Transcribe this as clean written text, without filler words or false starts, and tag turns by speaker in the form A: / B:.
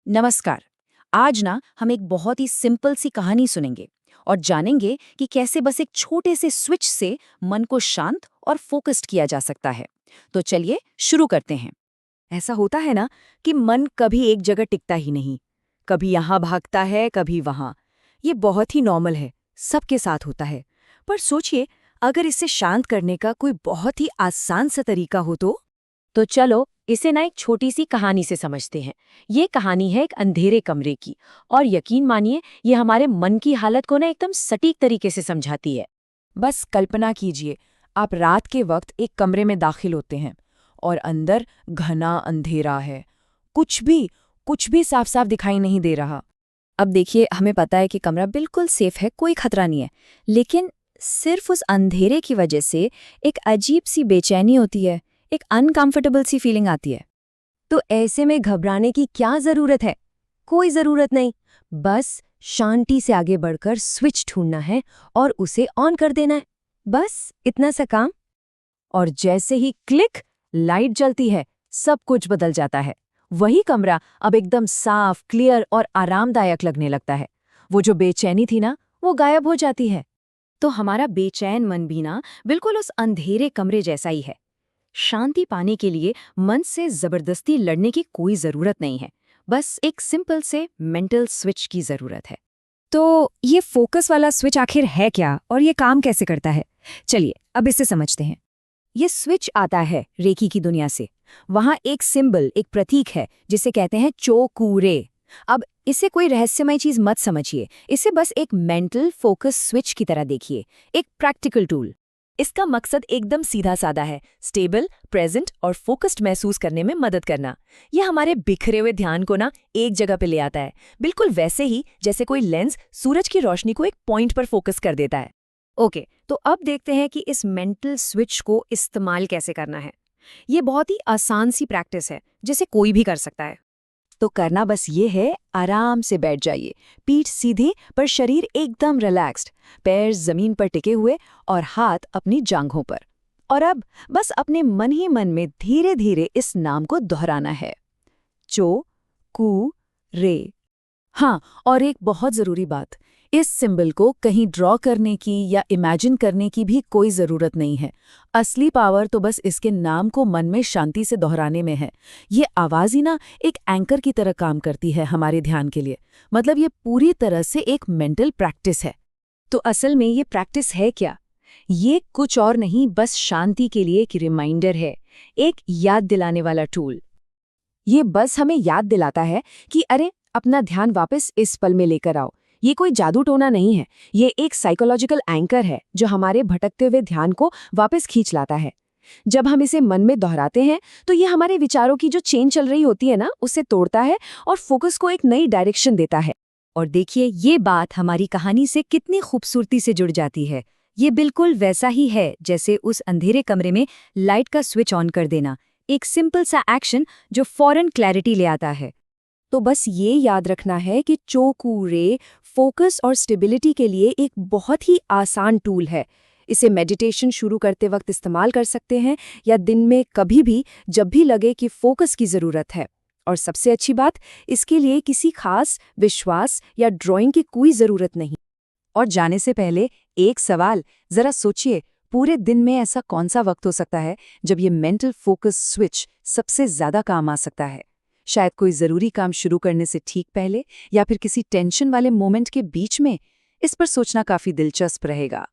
A: नमस्कार। आज ना हम एक बहुत ही सिंपल सी कहानी सुनेंगे और जानेंगे कि कैसे बस एक छोटे से स्विच से मन को शांत और फोकस्ड किया जा सकता है। तो चलिए शुरू करते हैं।
B: ऐसा होता है ना कि मन कभी एक जगह टिकता ही नहीं। कभी यहाँ भागता है, कभी वहाँ। ये बहुत ही नॉर्मल है, सबके साथ होता है। पर सोचिए, अगर इसे शांत करने का कोई बहुत ही आसान सा तरीका हो
C: तो चलो इसे ना एक छोटी सी कहानी से समझते हैं। ये कहानी है एक अंधेरे कमरे की, और यकीन मानिए ये हमारे मन की हालत को ना एकदम सटीक तरीके से समझाती है।
B: बस कल्पना कीजिए, आप रात के वक्त एक कमरे में दाखिल होते हैं और अंदर घना अंधेरा है। कुछ भी साफ साफ दिखाई नहीं दे रहा।
A: अब देखिए, हमें पता है कि कमरा बिल्कुल सेफ है, कोई खतरा नहीं है, लेकिन सिर्फ उस अंधेरे की वजह से एक अजीब सी बेचैनी होती है, एक अनकंफर्टेबल सी फीलिंग आती है।
C: तो ऐसे में घबराने की क्या जरूरत है? कोई जरूरत नहीं। बस शांति से आगे बढ़कर स्विच ढूंढना है और उसे ऑन कर देना है। बस इतना सा काम।
B: और जैसे ही क्लिक, लाइट जलती है, सब कुछ बदल जाता है। वही कमरा अब एकदम साफ, क्लियर और आरामदायक लगने लगता है। वो जो बेचैनी थी ना, वो गायब हो जाती है।
A: तो हमारा बेचैन मन भी ना बिल्कुल उस अंधेरे कमरे जैसा ही है। शांति पाने के लिए मन से जबरदस्ती लड़ने की कोई जरूरत नहीं है, बस एक सिंपल से मेंटल स्विच की जरूरत है।
B: तो ये फोकस वाला स्विच आखिर है क्या और ये काम कैसे करता है? चलिए अब इसे समझते हैं। ये स्विच आता है रेकी की दुनिया से। वहां एक सिंबल, एक प्रतीक है जिसे कहते हैं चोकूरे। अब इसे कोई रहस्यमय चीज मत समझिए, इसे बस एक मेंटल फोकस स्विच की तरह देखिए, एक प्रैक्टिकल टूल। इसका मकसद एकदम सीधा साधा है, स्टेबल, प्रेजेंट और फोकस्ड महसूस करने में मदद करना। यह हमारे बिखरे हुए ध्यान को ना एक जगह पे ले आता है, बिल्कुल वैसे ही जैसे कोई लेंस सूरज की रोशनी को एक पॉइंट पर फोकस कर देता है।
A: ओके, तो अब देखते हैं कि इस मेंटल स्विच को इस्तेमाल कैसे करना है। ये बहुत ही आसान सी प्रैक्टिस है, जिसे कोई भी कर सकता है।
B: तो करना बस ये है, आराम से बैठ जाइए, पीठ सीधी पर शरीर एकदम रिलैक्स्ड, पैर जमीन पर टिके हुए और हाथ अपनी जांघों पर। और अब बस अपने मन ही मन में धीरे धीरे इस नाम को दोहराना है, चो कू रे। हाँ, और एक बहुत जरूरी बात, इस सिंबल को कहीं ड्रॉ करने की या इमेजिन करने की भी कोई जरूरत नहीं है। असली पावर तो बस इसके नाम को मन में शांति से दोहराने में है। ये आवाज ही ना एक एंकर की तरह काम करती है हमारे ध्यान के लिए। मतलब ये पूरी तरह से एक मेंटल प्रैक्टिस है। तो असल में ये प्रैक्टिस है क्या? ये कुछ और नहीं, बस शांति के लिए एक रिमाइंडर है, एक याद दिलाने वाला टूल। ये बस हमें याद दिलाता है कि अरे, अपना ध्यान वापस इस पल में लेकर आओ। ये कोई जादू टोना नहीं है, ये एक साइकोलॉजिकल एंकर है जो हमारे भटकते हुए ध्यान को वापस खींच लाता है। जब हम इसे मन में दोहराते हैं तो ये हमारे विचारों की जो चेन चल रही होती है ना, उसे तोड़ता है और फोकस को एक नई डायरेक्शन देता है।
C: और देखिए ये बात हमारी कहानी से कितनी खूबसूरती से जुड़ जाती है। ये बिल्कुल वैसा ही है जैसे उस अंधेरे कमरे में लाइट का स्विच ऑन कर देना, एक सिंपल सा एक्शन जो फौरन क्लैरिटी ले आता है।
B: तो बस ये याद रखना है कि चोकूरे फोकस और स्टेबिलिटी के लिए एक बहुत ही आसान टूल है। इसे मेडिटेशन शुरू करते वक्त इस्तेमाल कर सकते हैं या दिन में कभी भी, जब भी लगे कि फोकस की ज़रूरत है। और सबसे अच्छी बात, इसके लिए किसी खास विश्वास या ड्राइंग की कोई ज़रूरत नहीं। और जाने से पहले एक सवाल ज़रा सोचिए, पूरे दिन में ऐसा कौन सा वक्त हो सकता है जब ये मेंटल फोकस स्विच सबसे ज़्यादा काम आ सकता है? शायद कोई ज़रूरी काम शुरू करने से ठीक पहले, या फिर किसी टेंशन वाले मोमेंट के बीच में। इस पर सोचना काफ़ी दिलचस्प रहेगा।